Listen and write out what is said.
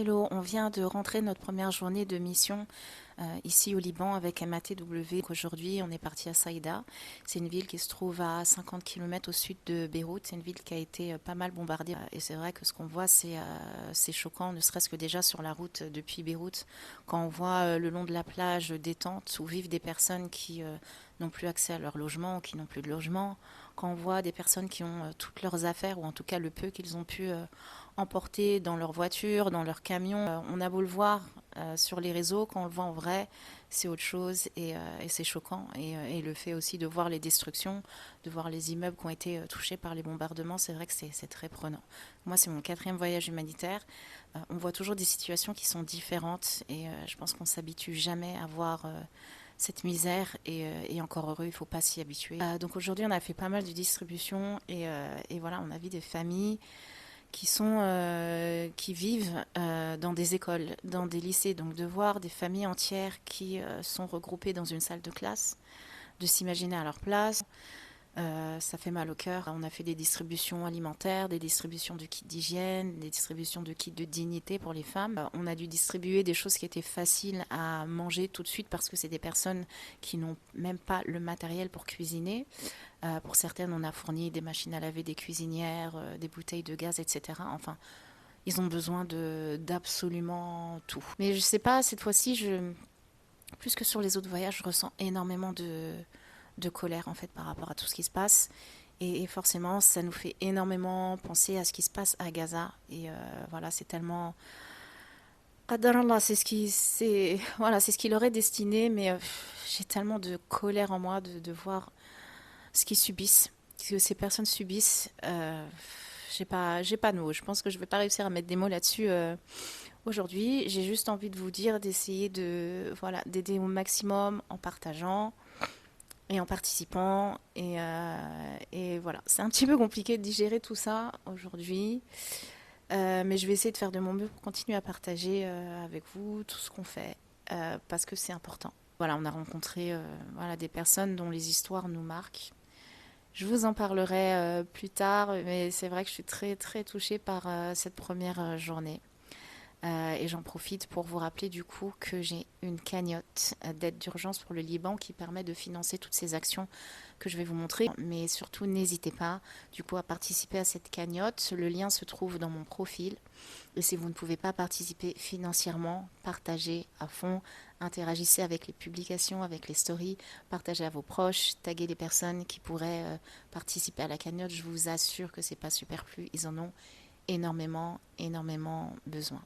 Hello, on vient de rentrer notre première journée de mission ici au Liban avec MATW. Aujourd'hui, on est parti à Saïda. C'est une ville qui se trouve à 50 km au sud de Beyrouth. C'est une ville qui a été pas mal bombardée. Et c'est vrai que ce qu'on voit, c'est choquant, ne serait-ce que déjà sur la route depuis Beyrouth. Quand on voit le long de la plage détente où vivent des personnes qui n'ont plus accès à leur logement ou qui n'ont plus de logement. Quand on voit des personnes qui ont toutes leurs affaires, ou en tout cas le peu qu'ils ont pu emporter dans leur voiture, dans leur camion. On a beau le voir sur les réseaux, quand on le voit en vrai, c'est autre chose et c'est choquant. Et le fait aussi de voir les destructions, de voir les immeubles qui ont été touchés par les bombardements, c'est vrai que c'est très prenant. Moi, c'est mon quatrième voyage humanitaire. On voit toujours des situations qui sont différentes et je pense qu'on s'habitue jamais à voir cette misère et encore heureux, il ne faut pas s'y habituer. Donc aujourd'hui, on a fait pas mal de distributions et voilà, on a vu des familles qui vivent dans des écoles, dans des lycées. Donc de voir des familles entières qui sont regroupées dans une salle de classe, de s'imaginer à leur place, ça fait mal au cœur. On a fait des distributions alimentaires, des distributions de kits d'hygiène, des distributions de kits de dignité pour les femmes. On a dû distribuer des choses qui étaient faciles à manger tout de suite parce que c'est des personnes qui n'ont même pas le matériel pour cuisiner. Pour certaines, on a fourni des machines à laver, des cuisinières, des bouteilles de gaz, etc. Enfin, ils ont besoin d'absolument tout. Mais je sais pas, cette fois-ci, plus que sur les autres voyages, je ressens énormément de colère en fait par rapport à tout ce qui se passe. Et forcément, ça nous fait énormément penser à ce qui se passe à Gaza. Et voilà, c'est tellement. Qadarallah, voilà, c'est ce qui leur est destiné, mais j'ai tellement de colère en moi de voir ce qu'ils subissent, ce que ces personnes subissent. J'ai pas de mots. Je pense que je vais pas réussir à mettre des mots là-dessus aujourd'hui. J'ai juste envie de vous dire d'essayer voilà, d'aider au maximum en partageant et en participant. Et voilà, c'est un petit peu compliqué de digérer tout ça aujourd'hui. Mais je vais essayer de faire de mon mieux pour continuer à partager avec vous tout ce qu'on fait parce que c'est important. Voilà, on a rencontré voilà, des personnes dont les histoires nous marquent. Je vous en parlerai plus tard, mais c'est vrai que je suis très très touchée par cette première journée. Et j'en profite pour vous rappeler du coup que j'ai une cagnotte d'aide d'urgence pour le Liban qui permet de financer toutes ces actions que je vais vous montrer. Mais surtout, n'hésitez pas du coup à participer à cette cagnotte. Le lien se trouve dans mon profil. Et si vous ne pouvez pas participer financièrement, partagez à fond, interagissez avec les publications, avec les stories, partagez à vos proches, taguez les personnes qui pourraient participer à la cagnotte. Je vous assure que c'est pas superflu, ils en ont énormément, énormément besoin.